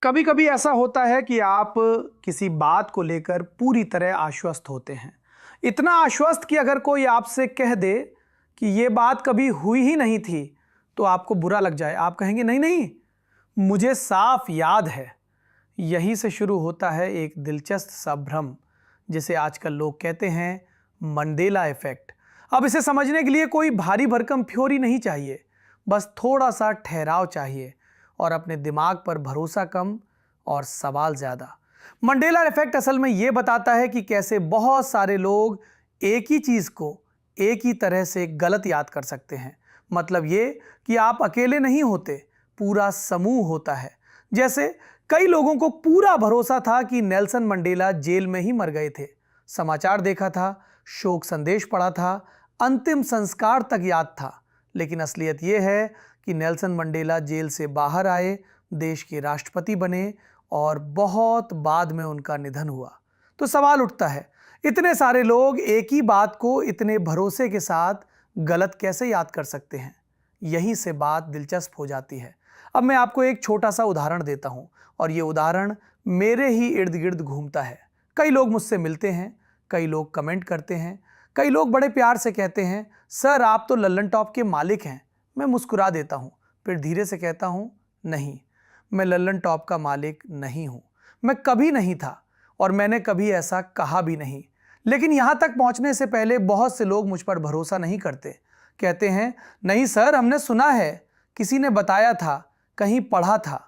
कभी कभी ऐसा होता है कि आप किसी बात को लेकर पूरी तरह आश्वस्त होते हैं। इतना आश्वस्त कि अगर कोई आपसे कह दे कि यह बात कभी हुई ही नहीं थी तो आपको बुरा लग जाए। आप कहेंगे नहीं नहीं, मुझे साफ याद है। यहीं से शुरू होता है एक दिलचस्प सा भ्रम, जिसे आजकल लोग कहते हैं मंडेला इफेक्ट। अब इसे समझने के लिए कोई भारी भरकम थ्योरी नहीं चाहिए, बस थोड़ा सा ठहराव चाहिए और अपने दिमाग पर भरोसा कम और सवाल ज़्यादा। मंडेला इफेक्ट असल में यह बताता है कि कैसे बहुत सारे लोग एक ही चीज़ को एक ही तरह से गलत याद कर सकते हैं। मतलब ये कि आप अकेले नहीं होते, पूरा समूह होता है। जैसे कई लोगों को पूरा भरोसा था कि नेल्सन मंडेला जेल में ही मर गए थे। समाचार देखा था, शोक संदेश पढ़ा था, अंतिम संस्कार तक याद था। लेकिन असलियत यह है कि नेल्सन मंडेला जेल से बाहर आए, देश के राष्ट्रपति बने और बहुत बाद में उनका निधन हुआ। तो सवाल उठता है, इतने सारे लोग एक ही बात को इतने भरोसे के साथ गलत कैसे याद कर सकते हैं? यहीं से बात दिलचस्प हो जाती है। अब मैं आपको एक छोटा सा उदाहरण देता हूं और ये उदाहरण मेरे ही इर्द गिर्द घूमता है। कई लोग मुझसे मिलते हैं, कई लोग कमेंट करते हैं, कई लोग बड़े प्यार से कहते हैं, सर आप तो लल्लन टॉप के मालिक हैं। मैं मुस्कुरा देता हूं, फिर धीरे से कहता हूं, नहीं, मैं लल्लन टॉप का मालिक नहीं हूं। मैं कभी नहीं था और मैंने कभी ऐसा कहा भी नहीं। लेकिन यहां तक पहुंचने से पहले बहुत से लोग मुझ पर भरोसा नहीं करते। कहते हैं, नहीं सर, हमने सुना है, किसी ने बताया था, कहीं पढ़ा था।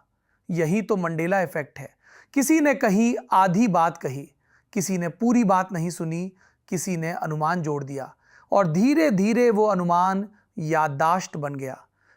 यही तो मंडेला इफेक्ट है। किसी ने कहीं आधी बात कही, किसी ने पूरी बात नहीं सुनी, किसी ने अनुमान जोड़ दिया और धीरे धीरे वो अनुमान याददाश्त बन गया।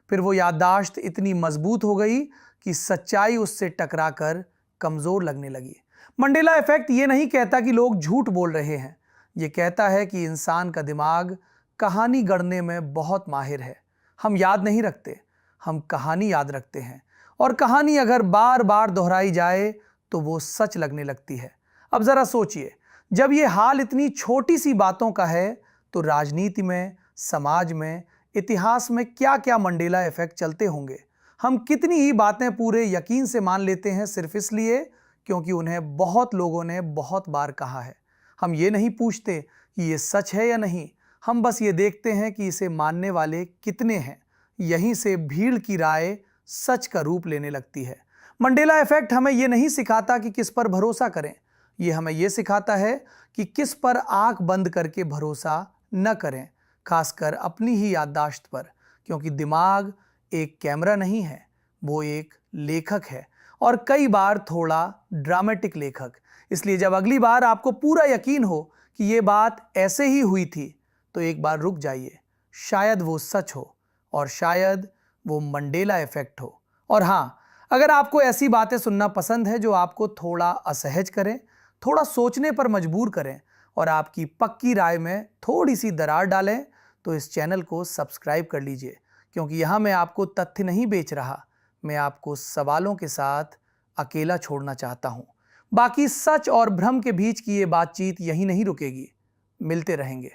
फिर वो याददाश्त इतनी मजबूत हो गई कि सच्चाई उससे टकराकर कमजोर लगने लगी। मंडेला इफेक्ट ये नहीं कहता कि लोग झूठ बोल रहे हैं, ये कहता है कि इंसान का दिमाग कहानी गढ़ने में बहुत माहिर है। हम याद नहीं रखते, हम कहानी याद रखते हैं और कहानी अगर बार बार दोहराई जाए तो वो सच लगने लगती है। अब जरा सोचिए, जब ये हाल इतनी छोटी सी बातों का है तो राजनीति में, समाज में, इतिहास में क्या क्या मंडेला इफेक्ट चलते होंगे। हम कितनी ही बातें पूरे यकीन से मान लेते हैं सिर्फ इसलिए क्योंकि उन्हें बहुत लोगों ने बहुत बार कहा है। हम ये नहीं पूछते कि ये सच है या नहीं, हम बस ये देखते हैं कि इसे मानने वाले कितने हैं। यहीं से भीड़ की राय सच का रूप लेने लगती है। मंडेला इफेक्ट हमें ये नहीं सिखाता कि किस पर भरोसा करें, ये हमें यह सिखाता है कि किस पर आंख बंद करके भरोसा न करें, खासकर अपनी ही याददाश्त पर। क्योंकि दिमाग एक कैमरा नहीं है, वो एक लेखक है और कई बार थोड़ा ड्रामेटिक लेखक। इसलिए जब अगली बार आपको पूरा यकीन हो कि ये बात ऐसे ही हुई थी तो एक बार रुक जाइए। शायद वो सच हो और शायद वो मंडेला इफेक्ट हो। और हाँ, अगर आपको ऐसी बातें सुनना पसंद है जो आपको थोड़ा असहज करें, थोड़ा सोचने पर मजबूर करें और आपकी पक्की राय में थोड़ी सी दरार डालें, तो इस चैनल को सब्सक्राइब कर लीजिए। क्योंकि यहाँ मैं आपको तथ्य नहीं बेच रहा, मैं आपको सवालों के साथ अकेला छोड़ना चाहता हूँ। बाकी सच और भ्रम के बीच की ये बातचीत यहीं नहीं रुकेगी, मिलते रहेंगे।